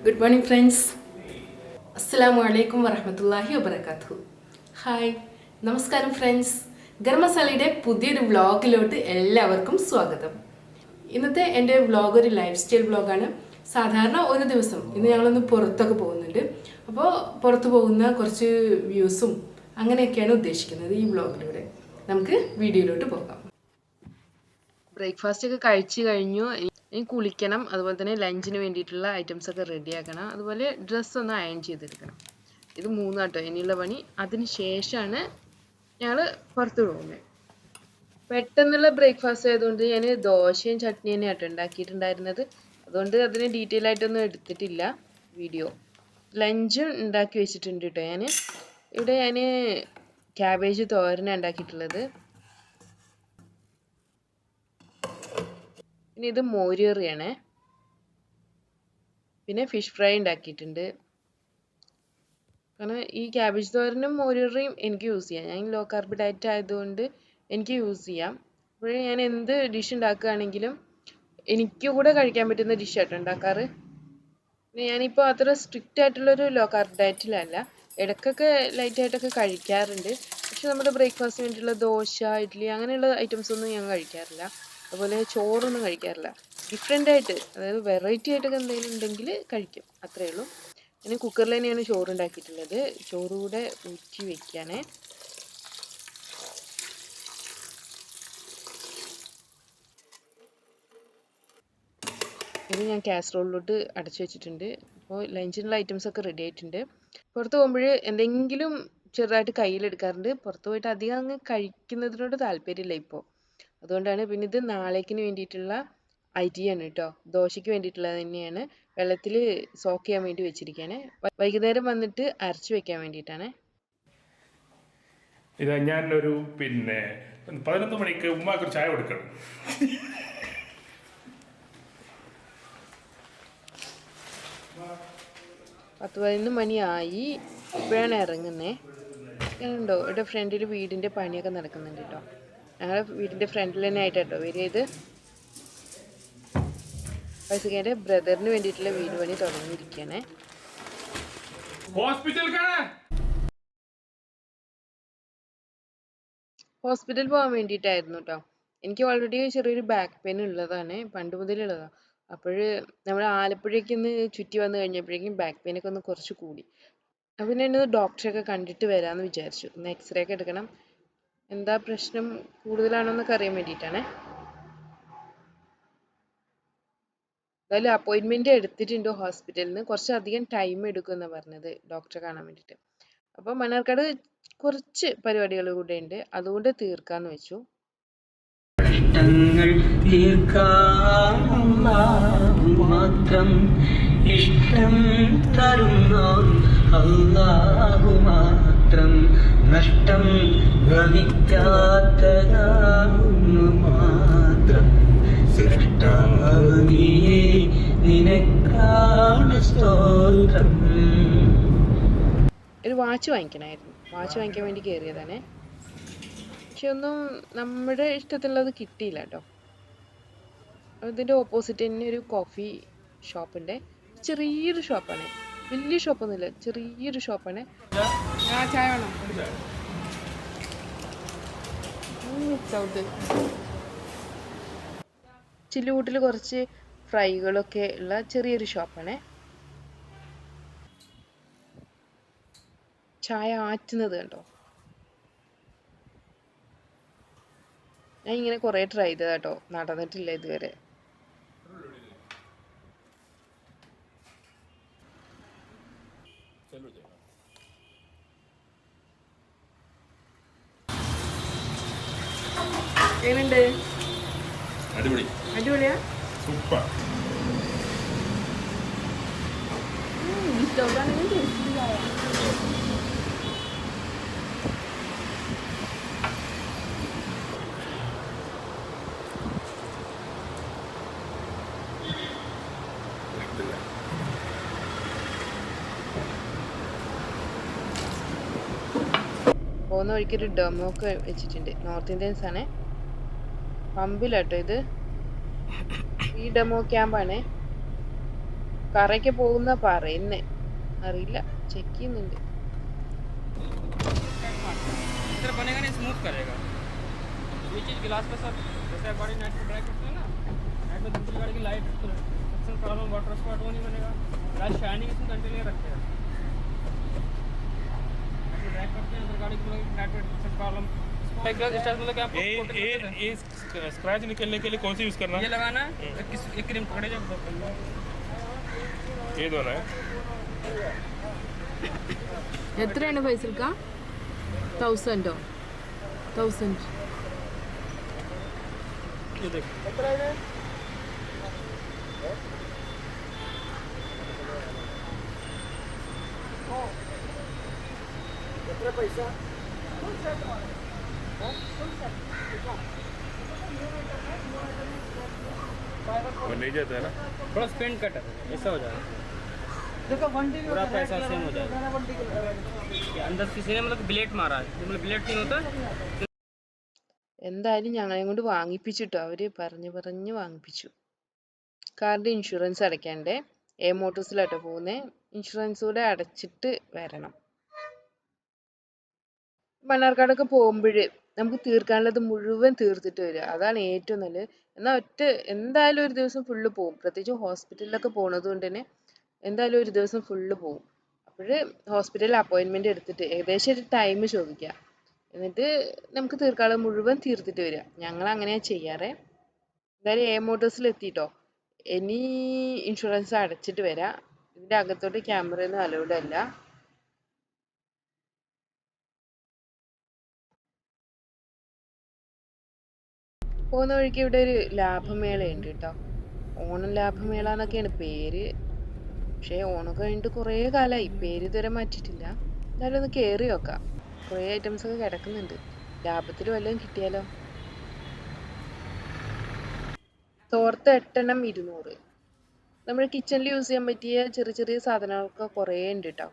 Good morning, friends. Assalamu alaikum warahmatullahi wabarakatuh. Hi നമസ്കാരം friends. Garam മസാലയുടെ പുതിയൊരു വ്ളോഗിലോട്ട് എല്ലാവർക്കും സ്വാഗതം. ഇന്നത്തെ എൻ്റെ വ്ളോഗ് ഒരു ലൈഫ് സ്റ്റൈൽ വ്ളോഗാണ്. സാധാരണ ഒരു ദിവസം ഇന്ന് ഞങ്ങളൊന്ന് പുറത്തൊക്കെ പോകുന്നുണ്ട്. അപ്പോൾ പുറത്ത് പോകുന്ന കുറച്ച് വ്യൂസും അങ്ങനെയൊക്കെയാണ് ഉദ്ദേശിക്കുന്നത് ഈ വ്ളോഗിലൂടെ. നമുക്ക് വീഡിയോയിലോട്ട് പോകാം. ബ്രേക്ക്ഫാസ്റ്റ് ഒക്കെ കഴിച്ചു കഴിഞ്ഞു. ഇനി കുളിക്കണം, അതുപോലെ തന്നെ ലഞ്ചിന് വേണ്ടിയിട്ടുള്ള ഐറ്റംസ് ഒക്കെ റെഡിയാക്കണം, അതുപോലെ ഡ്രസ്സ് ഒന്ന് അയൺ ചെയ്തെടുക്കണം. ഇത് മൂന്നാട്ടോ ഇനിയുള്ള പണി. അതിന് ശേഷമാണ് ഞങ്ങൾ പുറത്ത് പോകുന്നത്. പെട്ടെന്നുള്ള ബ്രേക്ക്ഫാസ്റ്റ് ആയതുകൊണ്ട് ഞാൻ ദോശയും ചട്നിയും തന്നെയാട്ടോ ഉണ്ടാക്കിയിട്ടുണ്ടായിരുന്നത്. അതുകൊണ്ട് അതിന് ഡീറ്റെയിൽ ആയിട്ടൊന്നും എടുത്തിട്ടില്ല വീഡിയോ. ലഞ്ച് ഉണ്ടാക്കി വെച്ചിട്ടുണ്ട് കേട്ടോ ഞാൻ. ഇവിടെ ഞാൻ ക്യാബേജ് തോരനാണ് ഉണ്ടാക്കിയിട്ടുള്ളത്. പിന്നെ ഇത് മോരുകറിയാണ്. പിന്നെ ഫിഷ് ഫ്രൈ ഉണ്ടാക്കിയിട്ടുണ്ട്. കാരണം ഈ ക്യാബേജ് തോരനും മോരുകറിയും എനിക്ക് യൂസ് ചെയ്യാം. ഞാൻ ലോ കാർബ് ഡയറ്റ് ആയതുകൊണ്ട് എനിക്ക് യൂസ് ചെയ്യാം. അപ്പോഴേ ഞാൻ എന്ത് ഡിഷ് ഉണ്ടാക്കുകയാണെങ്കിലും എനിക്ക് കൂടെ കഴിക്കാൻ പറ്റുന്ന ഡിഷാട്ടോ ഉണ്ടാക്കാറ്. പിന്നെ ഞാനിപ്പോൾ അത്ര സ്ട്രിക്റ്റ് ആയിട്ടുള്ളൊരു ലോ കാർബ് ഡയറ്റിലല്ല. ഇടയ്ക്കൊക്കെ ലൈറ്റായിട്ടൊക്കെ കഴിക്കാറുണ്ട്. പക്ഷെ നമ്മുടെ ബ്രേക്ക്ഫാസ്റ്റിന് വേണ്ടിയിട്ടുള്ള ദോശ, ഇഡ്ഡലി അങ്ങനെയുള്ള ഐറ്റംസ് ഒന്നും ഞാൻ കഴിക്കാറില്ല. അതുപോലെ ചോറൊന്നും കഴിക്കാറില്ല. ഡിഫറെൻ്റ് ആയിട്ട്, അതായത് വെറൈറ്റി ആയിട്ടൊക്കെ എന്തെങ്കിലും ഉണ്ടെങ്കിൽ കഴിക്കും, അത്രയേ ഉള്ളൂ. ഞാൻ കുക്കറിൽ തന്നെയാണ് ചോറ് ഉണ്ടാക്കിയിട്ടുള്ളത്. ചോറ് കൂടെ ഊറ്റി വെക്കാനേ. ഇത് ഞാൻ കാസറോളിലോട്ട് അടച്ചു വെച്ചിട്ടുണ്ട്. അപ്പോൾ ലഞ്ചിനുള്ള ഐറ്റംസ് ഒക്കെ റെഡി ആയിട്ടുണ്ട്. പുറത്ത് പോകുമ്പോൾ എന്തെങ്കിലും ചെറുതായിട്ട് കയ്യിലെടുക്കാറുണ്ട്. പുറത്ത് പോയിട്ട് അധികം അങ്ങ് കഴിക്കുന്നതിനോട് താല്പര്യമില്ല ഇപ്പോൾ. അതുകൊണ്ടാണ്. പിന്നെ ഇത് നാളേക്കിന് വേണ്ടിയിട്ടുള്ള അരിയാണ് കേട്ടോ. ദോശയ്ക്ക് വേണ്ടിയിട്ടുള്ളത് തന്നെയാണ്. വെള്ളത്തിൽ സോക്ക് ചെയ്യാൻ വേണ്ടി വെച്ചിരിക്കുകയാണ്. വൈകുന്നേരം വന്നിട്ട് അരച്ച് വെക്കാൻ വേണ്ടിയിട്ടാണ്. ഇതാ ഞാനൊരു 11 മണിക്ക് ഉമ്മാക്കൊരു ചായ കൊടുക്കണം. 10-11 മണിയായി. ഇപ്പോഴാണ് ഇറങ്ങുന്നത്. ഉണ്ടോ ഇവിടെ ഫ്രണ്ടിൽ വീടിൻ്റെ പണിയൊക്കെ നടക്കുന്നുണ്ട് കേട്ടോ. ഞങ്ങളുടെ വീടിൻ്റെ ഫ്രണ്ടിൽ തന്നെ ആയിട്ടോ വരിക. ഇത് പൈസക്കേൻ്റെ ബ്രദറിന് വേണ്ടിയിട്ടുള്ള വീട് പണി തുടങ്ങിയിരിക്കുകയാണ്. ഹോസ്പിറ്റലിൽ പോകാൻ വേണ്ടിയിട്ടായിരുന്നു കേട്ടോ. എനിക്ക് ഓൾറെഡി ചെറിയൊരു ബാക്ക് പെയിൻ ഉള്ളതാണ്, പണ്ട് മുതലുള്ളതാണ്. അപ്പോൾ നമ്മൾ ആലപ്പുഴയ്ക്ക് ഒന്ന് ചുറ്റി വന്നു കഴിഞ്ഞപ്പോഴേക്കും ബാക്ക് പെയിനൊക്കെ ഒന്ന് കുറച്ച് കൂടി. അപ്പം പിന്നെ ഒന്ന് ഡോക്ടറെയൊക്കെ കണ്ടിട്ട് വരാമെന്ന് വിചാരിച്ചു. ഒന്ന് എക്സ്റേ ഒക്കെ എടുക്കണം. എന്താ പ്രശ്നം കൂടുതലാണോ എന്നൊക്കെ അറിയാൻ വേണ്ടിയിട്ടാണ്. എന്തായാലും അപ്പോയിൻമെൻറ്റ് എടുത്തിട്ടുണ്ട് ഹോസ്പിറ്റലിൽ നിന്ന്. കുറച്ചധികം ടൈം എടുക്കുമെന്നാണ് പറഞ്ഞത് ഡോക്ടറെ കാണാൻ വേണ്ടിയിട്ട്. അപ്പോൾ മണ്ണാർക്കാട് കുറച്ച് പരിപാടികൾ കൂടെ ഉണ്ട്, അതുകൊണ്ട് തീർക്കാമെന്ന് വെച്ചു. മാത്രം ഇഷ്ടം തരുന്നോർ അല്ലാഹു മാത്രം, നഷ്ടം ഭവിക്കാത്തതാകുന്നു മാത്രം. സൃഷ്ടാവിയേ നിനക്കാണ് സ്തോത്രം. ഒരു വാച്ച് വാങ്ങിക്കണമായിരുന്നു. വാച്ച് വാങ്ങിക്കാൻ വേണ്ടി കയറിയതാണ്. പക്ഷെ ഒന്നും നമ്മുടെ ഇഷ്ടത്തിലുള്ളത് കിട്ടിയില്ല കേട്ടോ. ഇതിൻ്റെ ഓപ്പോസിറ്റ് തന്നെ ഒരു കോഫി ഷോപ്പുണ്ട്. ചെറിയൊരു ഷോപ്പാണ്, വലിയ ഷോപ്പൊന്നുമില്ല, ചെറിയൊരു ഷോപ്പാണ്. ചായ വേണം. ചില്ലുകൂട്ടിൽ കുറച്ച് ഫ്രൈകളൊക്കെ ഉള്ള ചെറിയൊരു ഷോപ്പാണ്. ചായ ആറ്റുന്നത് കണ്ടോ. ഞാൻ ഇങ്ങനെ കുറേ ട്രൈ ചെയ്തതാ കേട്ടോ, നടന്നിട്ടില്ല ഇതുവരെ. എങ്ങനെയുണ്ട്? അടിപൊളിയാ. സൂപ്പർ. പോകുന്ന വഴിക്ക് ഒരു ഡെമോ ഒക്കെ വെച്ചിട്ടുണ്ട്. നോർത്ത് ഇന്ത്യൻസ് ആണ്. പമ്പിലാട്ടോ ഇത്. ഈ ഡെമോ ക്യാമ്പാണ്. കറയ്ക്ക് പോകുന്ന പറയുന്നേ, അറിയില്ല, ചെക്ക് ചെയ്യുന്നുണ്ട്. बनेगा नहीं, स्मूथ करेगा ये चीज़ गिलास पे सब। जैसे गाड़ी नाइट में ड्राइव करते हैं ना, नाइट में दूसरी गाड़ी की light suction problem, water spot वो नहीं बनेगा। ग्लास शाइनिंग इसमें कंटिन्यू रखेगा। ड्राइव करते हैं अंदर गाड़ी की नाइट में सक्शन प्रॉब्लम मतलब क्या ये स्क्रैच निकलने के लिए कौन सी यूज़ करना ये है? लगाना है। एक क्रीम पकड़े जब ये दोनों है। എത്രയാണ് ഫൈസൽക്ക? 1000 1000. ये देख वो नहीं जाता है ना। थोड़ा स्पेंड कट है, ऐसा हो जाएगा पूरा पैसा सेम हो जाएगा। अंदर किसी ने मतलब ब्लेड मारा है, मतलब ब्लेड नहीं होता। എന്തായാലും ഞങ്ങളെയും കൊണ്ട് വാങ്ങിപ്പിച്ചിട്ടോ, അവര് പറഞ്ഞ് വാങ്ങിപ്പിച്ചു. കാറിന്റെ ഇൻഷുറൻസ് അടയ്ക്കാണ്ടേ. മോട്ടോഴ്സിലാട്ടോ പോകുന്നത്. ഇൻഷുറൻസ് കൂടെ അടച്ചിട്ട് വരണം. മണ്ണാർക്കാടൊക്കെ പോകുമ്പോഴ് നമുക്ക് തീർക്കാനുള്ളത് മുഴുവൻ തീർത്തിട്ട് വരിക, അതാണ് ഏറ്റവും നല്ലത്. എന്നാൽ എന്തായാലും ഒരു ദിവസം ഫുള്ള് പോകും. പ്രത്യേകിച്ച് ഹോസ്പിറ്റലിലൊക്കെ പോണത് കൊണ്ട് തന്നെ എന്തായാലും ഒരു ദിവസം ഫുള്ള് പോകും. അപ്പോഴ് ഹോസ്പിറ്റലിൽ അപ്പോയിൻമെന്റ് എടുത്തിട്ട് ഏകദേശം ഒരു ടൈം ചോദിക്കുക, എന്നിട്ട് നമുക്ക് തീർക്കാനുള്ളത് മുഴുവൻ തീർത്തിട്ട് വരിക. ഞങ്ങൾ അങ്ങനെയാ ചെയ്യാറ്. എന്തായാലും മോട്ടോഴ്സിൽ എത്തിയിട്ടോ. ഇനി ഇൻഷുറൻസ് അടച്ചിട്ട് വരാം. ഇതിന്റെ അകത്തോട്ട് ക്യാമറയൊന്നും അലൗഡ് അല്ല. പോകുന്ന വഴിക്ക് ഇവിടെ ഒരു ലാഭമേളയുണ്ട് കേട്ടോ. ഓണം ലാഭമേള എന്നൊക്കെയാണ് പേര്. പക്ഷേ ഓണം കഴിഞ്ഞിട്ട് കുറേ കാലമായി, പേര് ഇതുവരെ മാറ്റിയിട്ടില്ല. എന്നാലും ഒന്ന് കയറി നോക്കാം. കുറേ ഐറ്റംസ് ഒക്കെ കിടക്കുന്നുണ്ട്. ലാഭത്തിൽ വല്ലതും കിട്ടിയാലോ. തോർത്ത് 8 എണ്ണം 200. നമ്മൾ കിച്ചണിൽ യൂസ് ചെയ്യാൻ പറ്റിയ ചെറിയ ചെറിയ സാധനങ്ങളൊക്കെ കുറേ ഉണ്ട് കേട്ടോ.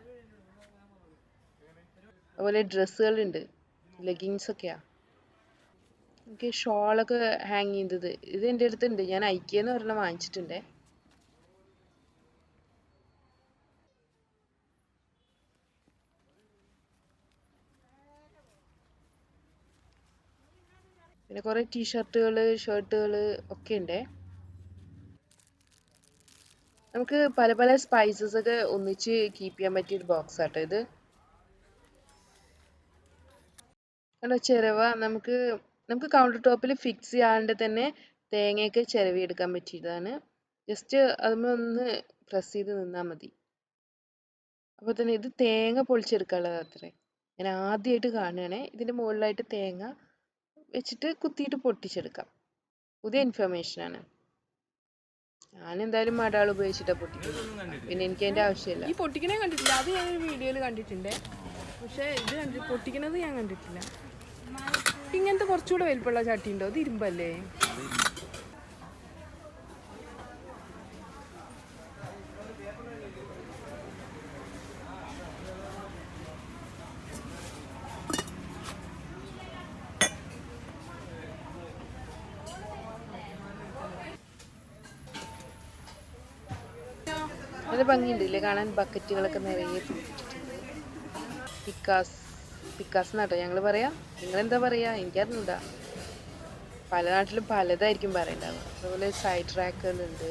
അതുപോലെ ഡ്രസ്സുകളുണ്ട്, ലെഗിങ്സ് ഒക്കെയാ. എനിക്ക് ഷോളൊക്കെ ഹാങ് ചെയ്തത് ഇത് എൻ്റെ അടുത്തുണ്ട്. ഞാൻ ഐക്യെന്ന് ഒരെണ്ണം വാങ്ങിച്ചിട്ടുണ്ടേ. പിന്നെ കുറെ ടീഷർട്ടുകൾ, ഷർട്ടുകൾ ഒക്കെ ഉണ്ടേ. നമുക്ക് പല പല സ്പൈസസ് ഒക്കെ ഒന്നിച്ച് കീപ്പ് ചെയ്യാൻ പറ്റിയ ഒരു ബോക്സ് ആട്ടോ ഇത്. കണ്ടോ, ചിരവ നമുക്ക് കൗണ്ടർ ടോപ്പിൽ ഫിക്സ് ചെയ്യാണ്ട് തന്നെ തേങ്ങയൊക്കെ ചിരവിയെടുക്കാൻ പറ്റിയതാണ്. ജസ്റ്റ് അതിലൊന്ന് പ്രസ് ചെയ്ത് നിന്നാൽ മതി. അപ്പോൾ തന്നെ ഇത് തേങ്ങ പൊളിച്ചെടുക്കാനുള്ളത് അത്രേ. ഞാൻ ആദ്യമായിട്ട് കാണുകയാണേ. ഇതിൻ്റെ മുകളിലായിട്ട് തേങ്ങ വെച്ചിട്ട് കുത്തിയിട്ട് പൊട്ടിച്ചെടുക്കാം. പുതിയ ഇൻഫർമേഷനാണ്. ഞാനെന്തായാലും മടാൾ ഉപയോഗിച്ചിട്ടാണ് പൊട്ടിക്കുന്നത്. പിന്നെ എനിക്ക് അതിൻ്റെ ആവശ്യമില്ല. ഈ പൊട്ടിക്കണേ കണ്ടിട്ടില്ല, അത് ഞാൻ വീഡിയോയിൽ കണ്ടിട്ടുണ്ട്. പക്ഷേ ഇത് പൊട്ടിക്കണത് ഞാൻ കണ്ടിട്ടില്ല. ഇങ്ങനത്തെ കുറച്ചുകൂടെ വലിപ്പമുള്ള ചട്ടി ഉണ്ടോ? ഇത് ഇരുമ്പല്ലേ? നല്ല ഭംഗിയുണ്ടല്ലേ കാണാൻ. ബക്കറ്റുകളൊക്കെ നിറയെ തൂക്കിയിട്ടുണ്ട്. പിക്കാസ് എന്നാട്ടോ ഞങ്ങൾ പറയാ. നിങ്ങളെന്താ പറയാ എനിക്കറിഞ്ഞൂടാ. പല നാട്ടിലും പലതായിരിക്കും പറയണ്ടാവുക. അതുപോലെ സൈഡ് റാക്കുകളുണ്ട്,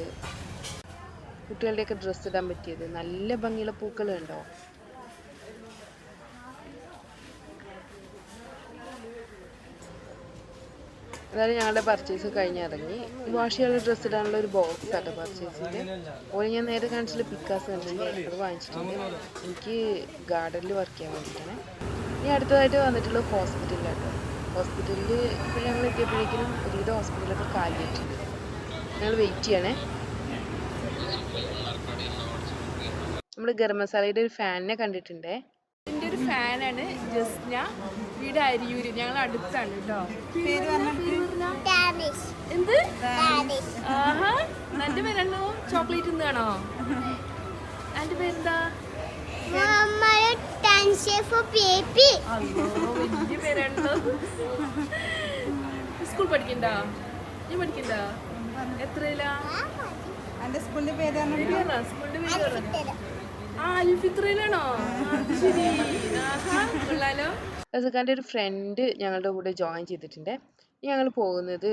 കുട്ടികളുടെയൊക്കെ ഡ്രസ്സ് ഇടാൻ പറ്റിയത്. നല്ല ഭംഗിയുള്ള പൂക്കൾ ഉണ്ടോ. അതായത് ഞങ്ങളുടെ പർച്ചേസ് കഴിഞ്ഞിറങ്ങി. വാഷ് ചെയ്യാനുള്ള ഡ്രസ്സ് ഇടാനുള്ള ഒരു ബോക്സ് ആട്ടോ പർച്ചേസ് ചെയ്ത്. അതുപോലെ ഞാൻ നേരെ കാണിച്ചില്ല പിക്കാസ് കണ്ടില്ലേ, അത് വാങ്ങിച്ചിട്ടുണ്ട്. എനിക്ക് ഗാർഡനിൽ വർക്ക് ചെയ്യാൻ വേണ്ടിയിട്ടാണ്. ഇനി അടുത്തതായിട്ട് വന്നിട്ടുള്ളത് ഹോസ്പിറ്റലിലാട്ടോ. ഹോസ്പിറ്റലിൽ ഇപ്പോൾ ഞങ്ങൾ എത്തിയപ്പോഴേക്കും ഒരുവിധ ഹോസ്പിറ്റലൊക്കെ കാലിയായിട്ടുണ്ട്. ഞങ്ങൾ വെയിറ്റ് ചെയ്യണേ. നമ്മൾ ഗരം മസാലയുടെ ഒരു ഫാനിനെ കണ്ടിട്ടുണ്ടേ. എൻ്റെ ഒരു ഫാനാണ് ജസ്ന, വീട് അരിയൂര്, ഞങ്ങൾ അടുത്താണ് കേട്ടോ. എന്ത്? ആഹാ, എൻ്റെ പേരെണ്ണോ ചോക്ലേറ്റ് തിന്നാണോ? എൻ്റെ പേരെന്താ? വലിയ പേരാണോ? സ്കൂൾ പഠിക്കണ്ട? നീ പഠിക്കണ്ട? എത്രയിലാ? സ്കൂളിന്റെ പേര് അൽഫിത്രയിലാണോ? ശരി. കൊള്ളാലോ. ഫൈസക്കാൻ്റെ ഒരു ഫ്രണ്ട് ഞങ്ങളുടെ കൂടെ ജോയിൻ ചെയ്തിട്ടുണ്ട്. ഞങ്ങൾ പോകുന്നത്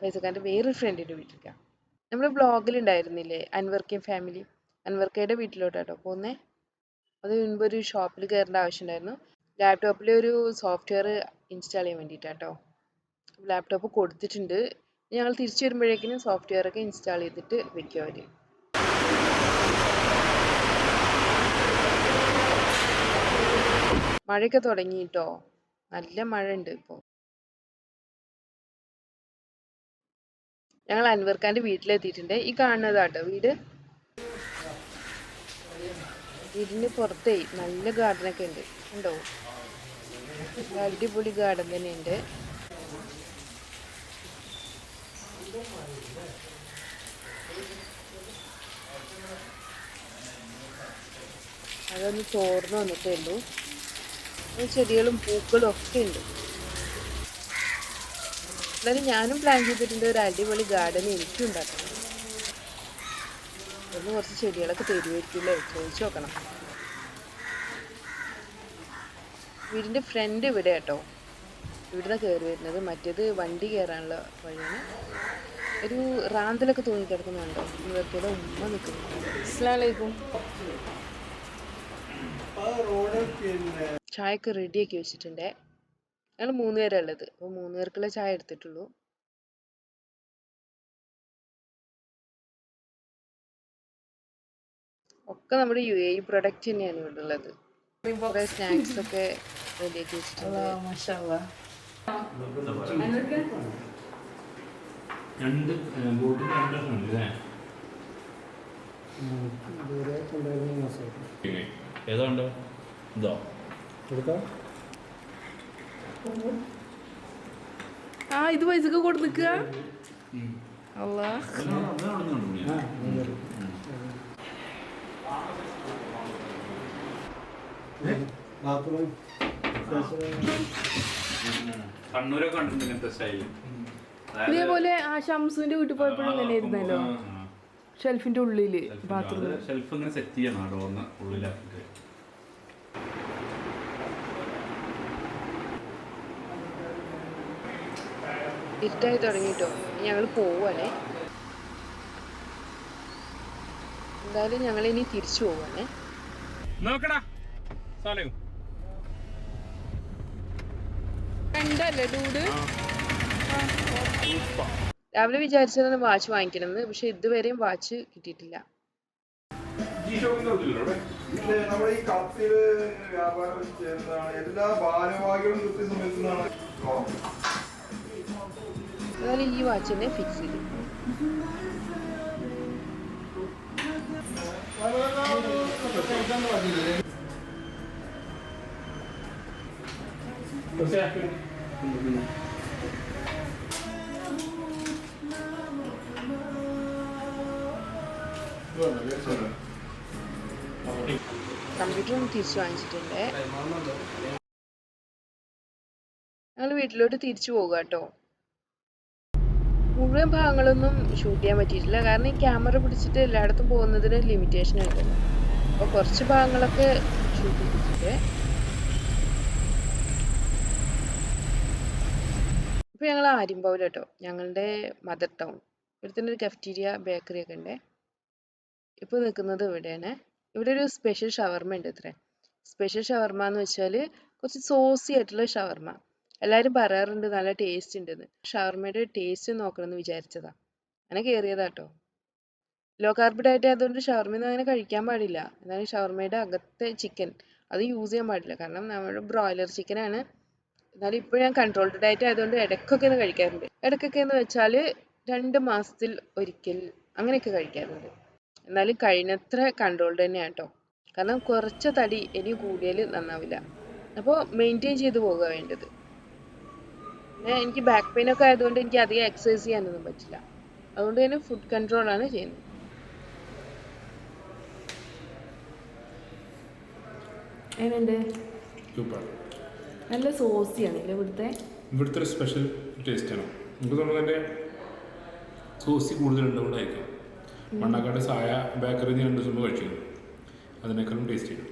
ഫൈസക്കാൻ്റെ വേറൊരു ഫ്രണ്ടിൻ്റെ വീട്ടിലേക്കാണ്. നമ്മുടെ ബ്ലോഗിലുണ്ടായിരുന്നില്ലേ അൻവർക്കയും ഫാമിലി, അൻവർക്കയുടെ വീട്ടിലോട്ടാട്ടോ പോകുന്നത്. അത് മുൻപ് ഒരു ഷോപ്പിൽ കയറേണ്ട ആവശ്യമുണ്ടായിരുന്നു. ലാപ്ടോപ്പിൽ ഒരു സോഫ്റ്റ്വെയർ ഇൻസ്റ്റാൾ ചെയ്യാൻ വേണ്ടിയിട്ടാട്ടോ. ലാപ്ടോപ്പ് കൊടുത്തിട്ടുണ്ട്. ഞങ്ങൾ തിരിച്ചു വരുമ്പോഴേക്കിനും സോഫ്റ്റ്വെയർ ഒക്കെ ഇൻസ്റ്റാൾ ചെയ്തിട്ട് വെക്കും അവർ. മഴയൊക്കെ തുടങ്ങി കേട്ടോ, നല്ല മഴ ഉണ്ട് ഇപ്പോൾ. ഞങ്ങൾ അൻവർക്കാൻ്റെ വീട്ടിലെത്തിയിട്ടുണ്ട്. ഈ കാണുന്നതാട്ടോ വീട്. വീടിന് പുറത്തേ നല്ല ഗാർഡനൊക്കെ ഉണ്ട്, ഉണ്ടോ? അടിപൊളി ഗാർഡൻ തന്നെയുണ്ട്. അതൊന്ന് ചോർന്ന് വന്നിട്ടേ ഉള്ളൂ. ചെടികളും പൂക്കളും ഒക്കെ ഉണ്ട്. എന്നാലും ഞാനും പ്ലാൻ ചെയ്തിട്ടുണ്ട് ഒരു അടിപൊളി ഗാർഡൻ എനിക്കും ഉണ്ടാക്കണം. ഒന്ന് കുറച്ച് ചെടികളൊക്കെ തരുമായിരിക്കില്ലേ, ചോദിച്ചു നോക്കണം. വീടിൻ്റെ ഫ്രണ്ട് ഇവിടെ കേട്ടോ, ഇവിടുന്ന് കയറി വരുന്നത്. മറ്റേത് വണ്ടി കയറാനുള്ള വഴിയാണ്. ഒരു റാന്തലൊക്കെ തൂങ്ങിക്കിടക്കുന്നുണ്ടോ, ഇവർക്കിടെ ഉമ്മ നിൽക്കുന്നു. അസ്സലാമു അലൈക്കും. ചായക്ക് റെഡിയാക്കി വെച്ചിട്ടുണ്ട്. ഞങ്ങൾ 3 പേരാണ് ഉള്ളത്, അപ്പോൾ 3 പേർക്കുള്ള ചായ എടുത്തിട്ടുള്ളൂ. ഒക്കെ നമ്മുടെ UAE പ്രൊഡക്റ്റ് തന്നെയാണ് ഇവിടെ ഉള്ളത്. കുറേ സ്നാക്സ് ഒക്കെ റെഡിയാക്കി വെച്ചിട്ടുണ്ട്. ഏതാണ്ട് ഇതോ ഇത് പൈസക്ക് കൊടുക്കുക. അല്ലാ കണ്ണൂരൊക്കെ കണ്ടിട്ടുണ്ട് ഇങ്ങനത്തെ സ്റ്റൈല്. ഇതേപോലെ ആ ഷംസുവിന്റെ വീട്ടിൽ പോയപ്പോഴും ഇങ്ങനെ ആയിരുന്നല്ലോ, ഷെൽഫിന്റെ ഉള്ളില് ബാത്റൂം. ഷെൽഫ് ഇങ്ങനെ സെറ്റ് ചെയ്യണം ഡോറിന് ഉള്ളിലാക്കിട്ട്. ഇരുട്ടായി തുടങ്ങിട്ടോ, ഞങ്ങൾ പോവാണേ. എന്തായാലും ഞങ്ങൾ ഇനി തിരിച്ചു പോവാണേ. നോക്കടാ സാലു കണ്ടല്ലേ ഡൂഡ്. രാവിലെ വിചാരിച്ചതാണ് വാച്ച് വാങ്ങിക്കണമെന്ന്, പക്ഷെ ഇതുവരെയും വാച്ച് കിട്ടിയിട്ടില്ല. നമ്മുടെ ഈ കളത്തിൽ വ്യാപാരം ചെയ്യുന്നതാണ്. എല്ലാ ഭാരവാഹികളും കൃത്യസമയത്താണ്. എന്നാലും ഈ വാച്ച് തന്നെ ഫിക്സ് ചെയ്തു. കമ്പ്യൂട്ടറും തിരിച്ചു വാങ്ങിച്ചിട്ടുണ്ട്. ഞങ്ങൾ വീട്ടിലോട്ട് തിരിച്ചു പോകുക കേട്ടോ. മുഴുവൻ ഭാഗങ്ങളൊന്നും ഷൂട്ട് ചെയ്യാൻ പറ്റിയിട്ടില്ല, കാരണം ഈ ക്യാമറ പിടിച്ചിട്ട് എല്ലായിടത്തും പോകുന്നതിന് ലിമിറ്റേഷൻ ഉണ്ടല്ലോ. അപ്പോൾ കുറച്ച് ഭാഗങ്ങളൊക്കെ ഷൂട്ട് ചെയ്തിട്ടുണ്ട്. ഇപ്പോൾ ഞങ്ങൾ ആര്യമ്പാവൂർ കേട്ടോ, ഞങ്ങളുടെ മദർ ടൗൺ. ഇവിടെ തന്നെ ഒരു കഫറ്റീരിയ ബേക്കറി ഒക്കെ ഉണ്ട്. ഇപ്പോൾ നിൽക്കുന്നത് ഇവിടെയാണ്. ഇവിടെ ഒരു സ്പെഷ്യൽ ഷവർമ ഉണ്ട്. ഇത്ര സ്പെഷ്യൽ ഷവർമ എന്ന് വെച്ചാൽ കുറച്ച് സോസി ആയിട്ടുള്ള ഷവർമ. എല്ലാവരും പറയാറുണ്ട് നല്ല ടേസ്റ്റ് ഉണ്ടെന്ന്. ഷവർമയുടെ ടേസ്റ്റ് നോക്കണമെന്ന് വിചാരിച്ചതാ, അങ്ങനെ കയറിയതാട്ടോ. ലോ കാർബ് ഡയറ്റ് ആയതുകൊണ്ട് ഷവർമയൊന്നും അങ്ങനെ കഴിക്കാൻ പാടില്ല. എന്നാലും ഷവർമയുടെ അകത്തെ ചിക്കൻ അത് യൂസ് ചെയ്യാൻ പാടില്ല, കാരണം നമ്മുടെ ബ്രോയിലർ ചിക്കനാണ്. എന്നാലും ഇപ്പോൾ ഞാൻ കൺട്രോൾഡ് ഡയറ്റ് ആയതുകൊണ്ട് ഇടയ്ക്കൊക്കെ ഒന്ന് കഴിക്കാറുണ്ട്. ഇടയ്ക്കൊക്കെ എന്ന് വെച്ചാൽ 2 മാസത്തിൽ ഒരിക്കൽ അങ്ങനെയൊക്കെ കഴിക്കാറുണ്ട്. എന്നാലും കഴിഞ്ഞത്ര കൺട്രോൾഡ് തന്നെയാണ് കേട്ടോ, കാരണം കുറച്ച് തടി ഇനി കൂടിയാൽ നന്നാവില്ല. അപ്പോൾ മെയിൻറ്റെയിൻ ചെയ്ത് പോകുക വേണ്ടത്. പിന്നെ എനിക്ക് ബാക്ക് പെയിൻ ഒക്കെ ആയതുകൊണ്ട് എനിക്ക് അധികം എക്സസൈസ് ചെയ്യാനൊന്നും പറ്റില്ല. അതുകൊണ്ട് തന്നെ ഫുഡ് കൺട്രോളാണ് ചെയ്യുന്നത്. എങ്ങനെയുണ്ട്? സൂപ്പർ. നല്ല സോസിയാണല്ലേ ഇവിടുത്തെ. ഇവിടുത്തെ ഒരു സ്പെഷ്യൽ ടേസ്റ്റാണ്. നമുക്ക് തോന്നുന്നു എൻ്റെ സോസ് കൂടുതലുള്ളതുകൊണ്ടായിരിക്കും. മണ്ണാക്കാട് സായ ബേക്കറിയിൽ നിന്ന് 2 ദിവസം മുമ്പ് കഴിച്ചു, അതിനേക്കാളും ടേസ്റ്റ് ചെയ്യും.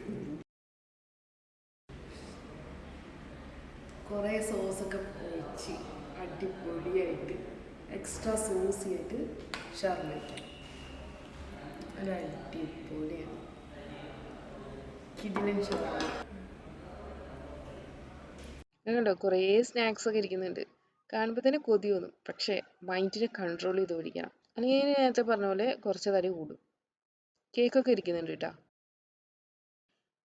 കുറേ സോസൊക്കെ ഒഴിച്ച് അടിപൊളിയായിട്ട് എക്സ്ട്രാ സോസി ആയിട്ട് ഷവർമ കഴിക്കാം. ഒരു അടിപൊളിയാണ് കിടിലൻ ഷവർമ. കണ്ടോ കുറേ സ്നാക്സ് ഒക്കെ ഇരിക്കുന്നുണ്ട്. കാണുമ്പോൾ തന്നെ കൊതി തോന്നും, പക്ഷേ മൈൻഡിനെ കൺട്രോൾ ചെയ്ത് പിടിക്കണം, അല്ലെങ്കിൽ ഞാൻ നേരത്തെ പറഞ്ഞ പോലെ കുറച്ച് തടി കൂടും. കേക്കൊക്കെ ഇരിക്കുന്നുണ്ട് കേട്ടോ.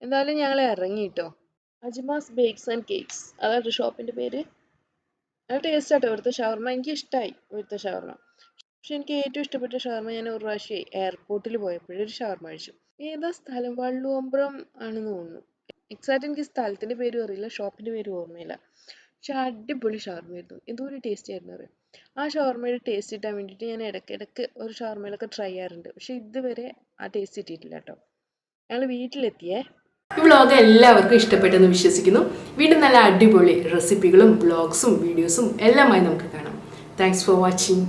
എന്തായാലും ഞങ്ങൾ ഇറങ്ങി കേട്ടോ. അജ്മാസ് ബേക്സ് ആൻഡ് കേക്ക്സ് അതാണ് ഷോപ്പിൻ്റെ പേര്. നല്ല ടേസ്റ്റ് ആട്ടോ ഇവിടുത്തെ ഷവർമ. എനിക്ക് ഇഷ്ടമായി ഇവിടുത്തെ ഷവർമ. പക്ഷെ എനിക്ക് ഏറ്റവും ഇഷ്ടപ്പെട്ട ഷവർമ ഞാൻ ഒരു പ്രാവശ്യം എയർപോർട്ടിൽ പോയപ്പോഴൊരു ഷവർമ കഴിച്ചു. ഏതാ സ്ഥലം, വള്ളുവമ്പ്രം ആണെന്ന് തോന്നുന്നു. എക്സാക്റ്റ് എനിക്ക് സ്ഥലത്തിൻ്റെ പേരും അറിയില്ല, ഷോപ്പിൻ്റെ പേരും ഓർമ്മയില്ല. പക്ഷെ അടിപൊളി ഷവർമയായിരുന്നു, എന്തോ ഒരു ടേസ്റ്റ് ആയിരുന്നു അറിയാം. ആ ഷവർമയുടെ ടേസ്റ്റ് കിട്ടാൻ വേണ്ടിയിട്ട് ഞാൻ ഇടയ്ക്കിടയ്ക്ക് ഒരു ഷവർമയിലൊക്കെ ട്രൈ ചെയ്യാറുണ്ട്. പക്ഷെ ഇതുവരെ ആ ടേസ്റ്റ് കിട്ടിയിട്ടില്ല കേട്ടോ. ഞങ്ങൾ വീട്ടിലെത്തിയേ. ഈ വ്ളോഗ് എല്ലാവർക്കും ഇഷ്ടപ്പെട്ടെന്ന് വിശ്വസിക്കുന്നു. വീണ്ടും നല്ല അടിപൊളി റെസിപ്പികളും വ്ളോഗ്സും വീഡിയോസും എല്ലാമായി നമുക്ക് കാണാം. Thanks for watching.